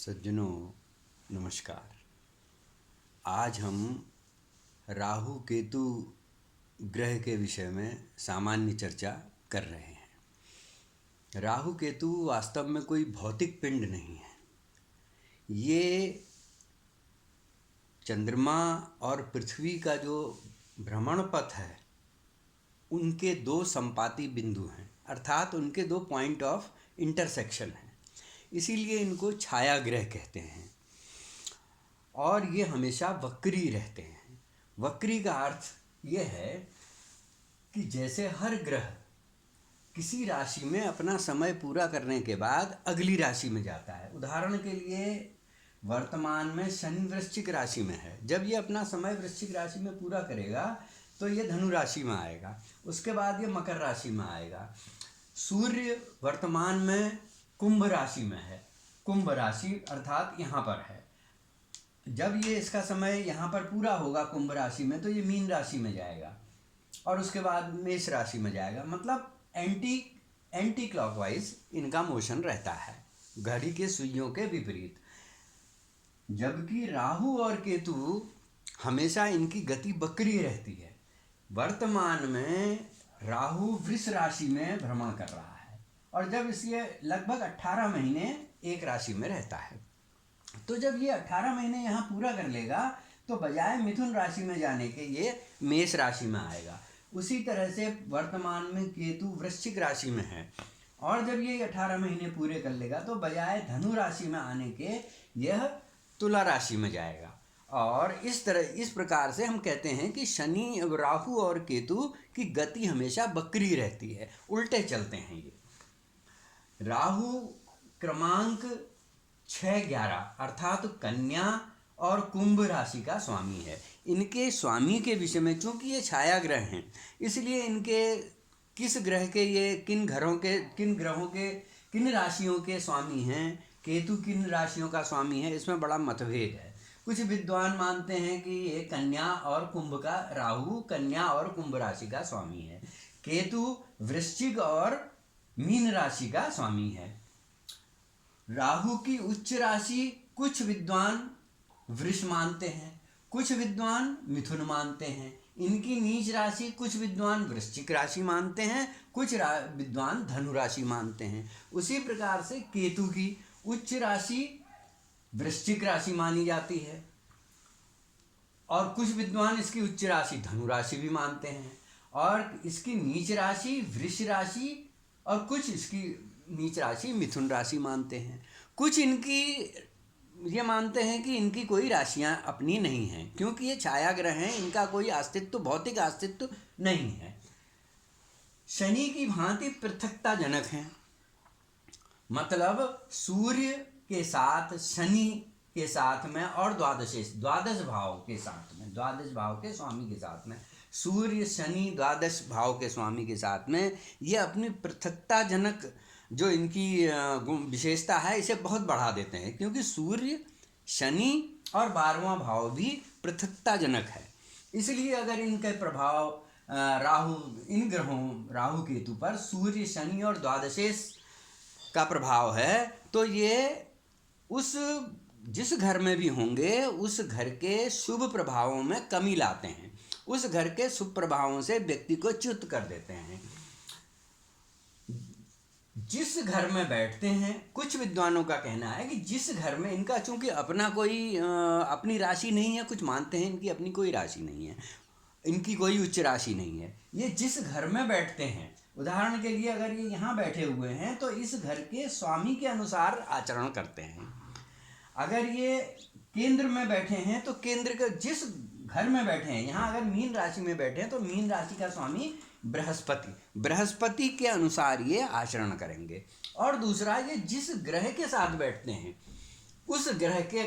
सज्जनों नमस्कार। आज हम राहु केतु ग्रह के विषय में सामान्य चर्चा कर रहे हैं। राहु केतु वास्तव में कोई भौतिक पिंड नहीं है। ये चंद्रमा और पृथ्वी का जो भ्रमण पथ है उनके दो संपाती बिंदु हैं, अर्थात उनके दो पॉइंट ऑफ इंटरसेक्शन हैं। इसीलिए इनको छाया ग्रह कहते हैं और ये हमेशा वक्री रहते हैं। वक्री का अर्थ ये है कि जैसे हर ग्रह किसी राशि में अपना समय पूरा करने के बाद अगली राशि में जाता है। उदाहरण के लिए वर्तमान में शनि वृश्चिक राशि में है। जब ये अपना समय वृश्चिक राशि में पूरा करेगा तो ये धनु राशि में आएगा, उसके बाद ये मकर राशि में आएगा। सूर्य वर्तमान में कुंभ राशि में है, कुंभ राशि अर्थात यहाँ पर है। जब ये इसका समय यहाँ पर पूरा होगा कुंभ राशि में तो ये मीन राशि में जाएगा और उसके बाद मेष राशि में जाएगा। मतलब एंटी क्लॉकवाइज इनका मोशन रहता है, घड़ी के सुइयों के विपरीत। जबकि राहु और केतु हमेशा इनकी गति वक्री रहती है। वर्तमान में राहु वृष राशि में भ्रमण कर रहा है और जब इसलिए लगभग 18 महीने एक राशि में रहता है। तो जब ये 18 महीने यहाँ पूरा कर लेगा तो बजाय मिथुन राशि में जाने के ये मेष राशि में आएगा। उसी तरह से वर्तमान में केतु वृश्चिक राशि में है और जब ये 18 महीने पूरे कर लेगा तो बजाय धनु राशि में आने के यह तुला राशि में जाएगा। और इस प्रकार से हम कहते हैं कि शनि, राहु और केतु की गति हमेशा वक्री रहती है, उल्टे चलते हैं। ये राहु क्रमांक 6-11 अर्थात कन्या और कुंभ राशि का स्वामी है। इनके स्वामी के विषय में, चूंकि ये छाया ग्रह हैं, इसलिए इनके किस ग्रह के, ये किन ग्रहों के किन राशियों के स्वामी हैं, केतु किन राशियों का स्वामी है, इसमें बड़ा मतभेद है। कुछ विद्वान मानते हैं कि ये कन्या और कुंभ का, राहु कन्या और कुंभ राशि का स्वामी है, केतु वृश्चिक और मीन राशि का स्वामी है। राहु की उच्च राशि कुछ विद्वान वृष मानते हैं, कुछ विद्वान मिथुन मानते हैं। इनकी नीच राशि कुछ विद्वान वृश्चिक राशि मानते हैं, कुछ विद्वान धनु राशि मानते हैं। उसी प्रकार से केतु की उच्च राशि वृश्चिक राशि मानी जाती है और कुछ विद्वान इसकी उच्च राशि धनु राशि भी मानते हैं और इसकी नीच राशि वृष राशि और कुछ इसकी नीच राशि मिथुन राशि मानते हैं। कुछ इनकी ये मानते हैं कि इनकी कोई राशियां अपनी नहीं हैं, क्योंकि ये छाया ग्रह हैं, इनका कोई अस्तित्व, भौतिक अस्तित्व नहीं है। शनि की भांति पृथकता जनक हैं, मतलब सूर्य के साथ, शनि के साथ में और द्वादश भाव के साथ में, द्वादश भाव के स्वामी के साथ में, सूर्य शनि द्वादश भाव के स्वामी के साथ में ये अपनी पृथकता जनक जो इनकी विशेषता है इसे बहुत बढ़ा देते हैं, क्योंकि सूर्य शनि और 12वां भाव भी पृथकता जनक है। इसलिए अगर इनके प्रभाव इन ग्रहों राहु केतु पर सूर्य शनि और द्वादशेश का प्रभाव है तो ये उस जिस घर में भी होंगे उस घर के शुभ प्रभावों में कमी लाते हैं, उस घर के शुभ प्रभावों से व्यक्ति को च्युत कर देते हैं। जिस घर में बैठते हैं, कुछ विद्वानों का कहना है कि जिस घर में इनका चूंकि अपना कोई अपनी राशि नहीं है, कुछ मानते हैं इनकी अपनी कोई राशि नहीं है, इनकी कोई उच्च राशि नहीं है, ये जिस घर में बैठते हैं, उदाहरण के लिए अगर ये यहाँ बैठे हुए हैं तो इस घर के स्वामी के अनुसार आचरण करते हैं। अगर ये केंद्र में बैठे हैं तो केंद्र के जिस घर में बैठे हैं, यहाँ अगर मीन राशि में बैठे हैं तो मीन राशि का स्वामी बृहस्पति के अनुसार ये आचरण करेंगे। और दूसरा, ये जिस ग्रह के साथ बैठते हैं उस ग्रह के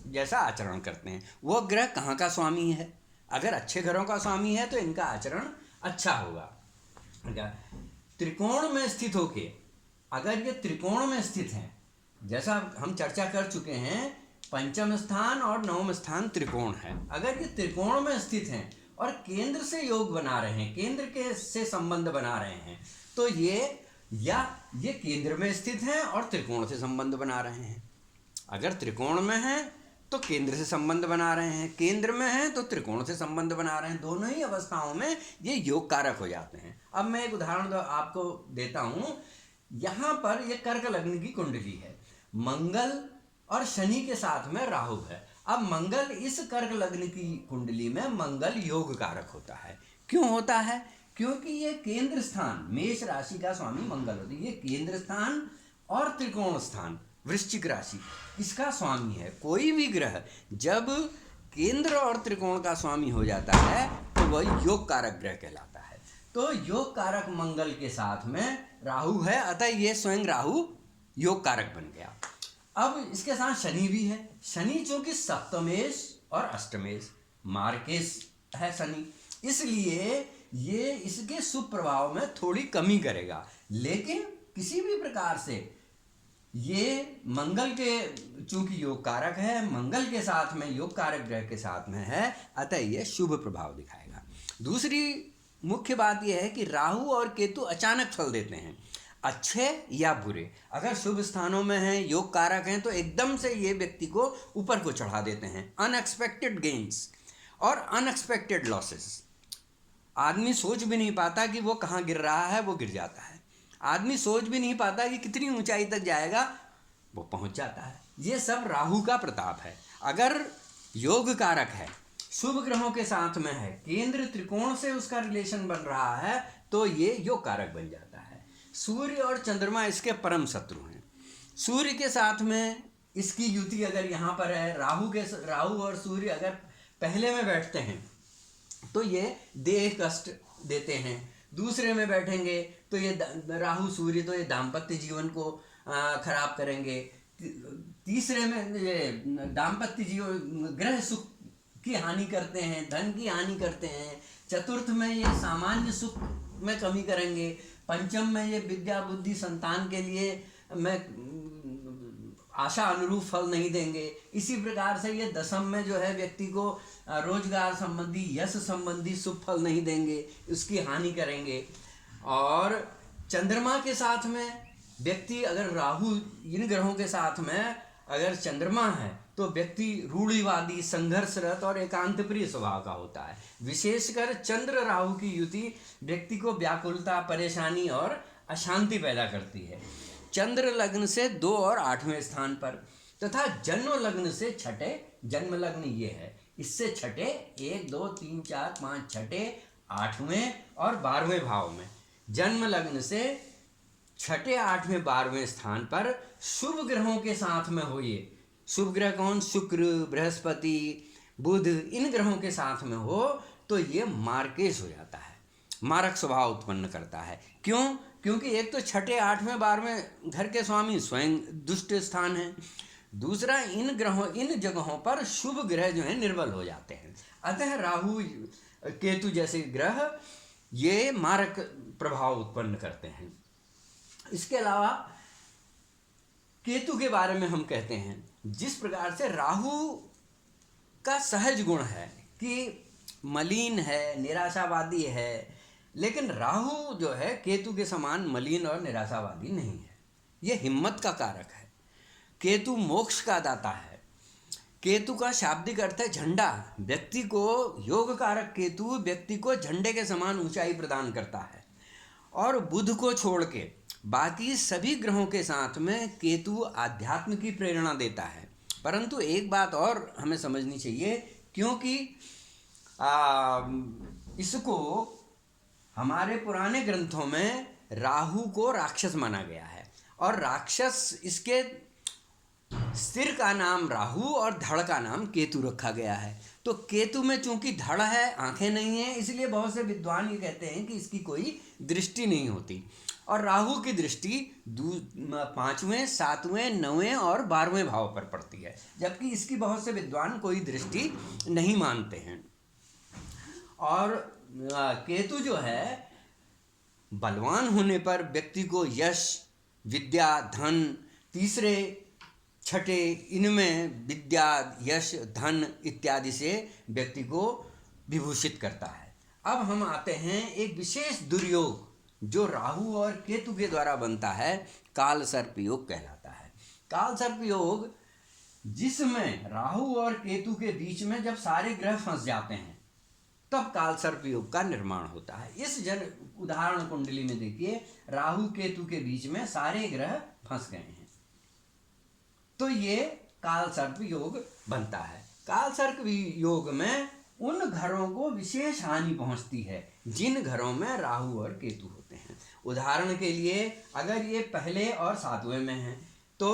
जैसा आचरण करते हैं। वो ग्रह कहाँ का स्वामी है, अगर अच्छे ग्रहों का स्वामी है तो इनका आचरण अच्छा होगा। त्रिकोण में स्थित होके, अगर ये त्रिकोण में स्थित हैं, जैसा हम चर्चा कर चुके हैं, पंचम स्थान और नवम स्थान त्रिकोण है, अगर ये त्रिकोण में स्थित हैं और केंद्र से योग बना रहे हैं, केंद्र के से संबंध बना रहे हैं, तो ये केंद्र में स्थित हैं और त्रिकोण से संबंध बना रहे हैं। अगर त्रिकोण में है तो केंद्र से संबंध बना रहे हैं, केंद्र में है तो त्रिकोण से संबंध बना रहे हैं, दोनों ही अवस्थाओं में ये योग कारक हो जाते हैं। अब मैं एक उदाहरण आपको देता हूँ। यहाँ पर ये कर्क लग्न की कुंडली है, मंगल और शनि के साथ में राहु है। अब मंगल, इस कर्क लग्न की कुंडली में मंगल योग कारक होता है। क्यों होता है? क्योंकि ये केंद्र स्थान, मेष राशि का स्वामी मंगल होता है, ये केंद्र स्थान और त्रिकोण स्थान वृश्चिक राशि इसका स्वामी है। कोई भी ग्रह जब केंद्र और त्रिकोण का स्वामी हो जाता है तो वह योग कारक ग्रह कहलाता है। तो योग कारक मंगल के साथ में राहु है, अतः ये स्वयं राहु योग कारक बन गया। अब इसके साथ शनि भी है। शनि चूंकि सप्तमेश और अष्टमेश मार्केश है शनि, इसलिए ये इसके शुभ प्रभाव में थोड़ी कमी करेगा, लेकिन किसी भी प्रकार से ये मंगल के चूंकि योग कारक है, मंगल के साथ में योग कारक ग्रह के साथ में है, अतः ये शुभ प्रभाव दिखाएगा। दूसरी मुख्य बात यह है कि राहु और केतु अचानक फल देते हैं, अच्छे या बुरे। अगर शुभ स्थानों में हैं, योग कारक हैं, तो एकदम से ये व्यक्ति को ऊपर को चढ़ा देते हैं। अनएक्सपेक्टेड गेन्स और अनएक्सपेक्टेड लॉसेस। आदमी सोच भी नहीं पाता कि वो कहाँ गिर रहा है, वो गिर जाता है। आदमी सोच भी नहीं पाता कि कितनी ऊंचाई तक जाएगा, वो पहुंच जाता है। ये सब राहु का प्रताप है। अगर योग कारक है, शुभ ग्रहों के साथ में है, केंद्र त्रिकोण से उसका रिलेशन बन रहा है, तो ये योग कारक बन जाता है। सूर्य और चंद्रमा इसके परम शत्रु हैं। सूर्य के साथ में इसकी युति अगर यहाँ पर है, राहु और सूर्य अगर पहले में बैठते हैं तो ये देह कष्ट देते हैं। दूसरे में बैठेंगे तो ये राहु सूर्य तो ये दाम्पत्य जीवन को खराब करेंगे। तीसरे में ये दाम्पत्य जीवन ग्रह सुख की हानि करते हैं, धन की हानि करते हैं। चतुर्थ में ये सामान्य सुख में कमी करेंगे। पंचम में ये विद्या बुद्धि संतान के लिए में आशा अनुरूप फल नहीं देंगे। इसी प्रकार से ये दशम में जो है व्यक्ति को रोजगार संबंधी, यश संबंधी शुभ फल नहीं देंगे, उसकी हानि करेंगे। और चंद्रमा के साथ में व्यक्ति अगर राहु इन ग्रहों के साथ में अगर चंद्रमा है तो व्यक्ति रूढ़िवादी, संघर्षरत और एकांत प्रिय स्वभाव का होता है। विशेषकर चंद्र राहु की युति व्यक्ति को व्याकुलता, परेशानी और अशांति पैदा करती है। चंद्र लग्न से 2 और 8वें स्थान पर तथा जन्म लग्न से छठे, जन्म लग्न ये है, इससे छठे 1 2 3 4 5 छठे 8वें और 12वें भाव में, जन्म लग्न से छठे 8वें 12वें स्थान पर शुभ ग्रहों के साथ में हो। ये शुभ ग्रह कौन? शुक्र, बृहस्पति, बुध, इन ग्रहों के साथ में हो तो ये मार्केश हो जाता है, मारक स्वभाव उत्पन्न करता है। क्यों? क्योंकि एक तो छठे 8वें 12वें घर के स्वामी स्वयं दुष्ट स्थान है, दूसरा इन जगहों पर शुभ ग्रह जो है निर्बल हो जाते हैं। अतः राहु केतु जैसे ग्रह ये मारक प्रभाव उत्पन्न करते हैं। इसके अलावा केतु के बारे में हम कहते हैं, जिस प्रकार से राहु का सहज गुण है कि मलिन है, निराशावादी है, लेकिन राहु जो है केतु के समान मलिन और निराशावादी नहीं है। यह हिम्मत का कारक है। केतु मोक्ष का दाता है। केतु का शाब्दिक अर्थ है झंडा। व्यक्ति को, योग कारक केतु व्यक्ति को झंडे के समान ऊंचाई प्रदान करता है। और बुध को छोड़ के बाकी सभी ग्रहों के साथ में केतु आध्यात्म की प्रेरणा देता है। परंतु एक बात और हमें समझनी चाहिए, क्योंकि इसको हमारे पुराने ग्रंथों में राहु को राक्षस माना गया है, और राक्षस, इसके सिर का नाम राहु और धड़ का नाम केतु रखा गया है। तो केतु में चूंकि धड़ है, आंखें नहीं हैं, इसलिए बहुत से विद्वान ये कहते हैं कि इसकी कोई दृष्टि नहीं होती। और राहु की दृष्टि 5वें, 7वें, 9वें और 12वें भाव पर पड़ती है, जबकि इसकी बहुत से विद्वान कोई दृष्टि नहीं मानते हैं। और केतु जो है बलवान होने पर व्यक्ति को यश, विद्या, धन, तीसरे छठे इनमें विद्या, यश, धन इत्यादि से व्यक्ति को विभूषित करता है। अब हम आते हैं एक विशेष दुर्योग जो राहु और केतु के द्वारा बनता है, काल सर्प योग कहलाता है। काल सर्प योग जिसमें राहु और केतु के बीच में जब सारे ग्रह फंस जाते हैं तब कालसर्प योग का निर्माण होता है। इस उदाहरण कुंडली में देखिए, राहु केतु के बीच में सारे ग्रह फंस गए हैं, तो ये कालसर्प योग बनता है। कालसर्प योग में उन घरों को विशेष हानि पहुंचती है जिन घरों में राहु और केतु होते हैं। उदाहरण के लिए, अगर ये पहले और 7वें में हैं तो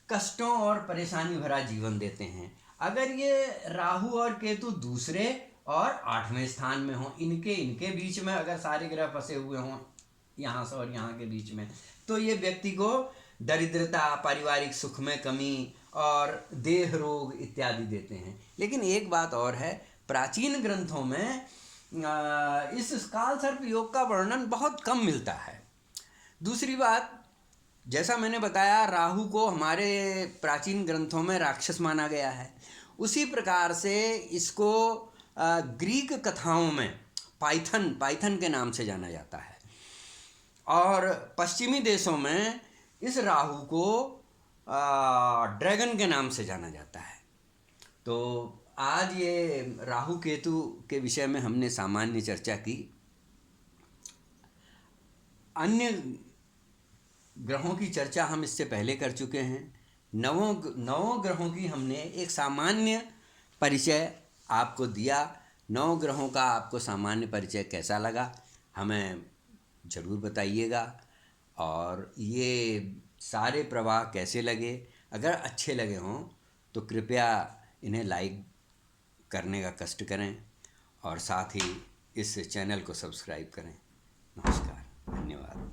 कष्टों और परेशानी भरा जीवन देते हैं। अगर ये राहु और केतु दूसरे और 8वें स्थान में हों, इनके बीच में अगर सारे ग्रह फंसे हुए हों यहाँ से और यहाँ के बीच में, तो ये व्यक्ति को दरिद्रता, पारिवारिक सुख में कमी और देह रोग इत्यादि देते हैं। लेकिन एक बात और है, प्राचीन ग्रंथों में इस कालसर्प योग का वर्णन बहुत कम मिलता है। दूसरी बात, जैसा मैंने बताया, राहु को हमारे प्राचीन ग्रंथों में राक्षस माना गया है। उसी प्रकार से इसको ग्रीक कथाओं में पाइथन के नाम से जाना जाता है, और पश्चिमी देशों में इस राहु को ड्रैगन के नाम से जाना जाता है। तो आज ये राहु केतु के विषय में हमने सामान्य चर्चा की। अन्य ग्रहों की चर्चा हम इससे पहले कर चुके हैं। नवों ग्रहों की हमने एक सामान्य परिचय आपको दिया। 9 ग्रहों का आपको सामान्य परिचय कैसा लगा हमें ज़रूर बताइएगा, और ये सारे प्रवाह कैसे लगे। अगर अच्छे लगे हों तो कृपया इन्हें लाइक करने का कष्ट करें, और साथ ही इस चैनल को सब्सक्राइब करें। नमस्कार, धन्यवाद।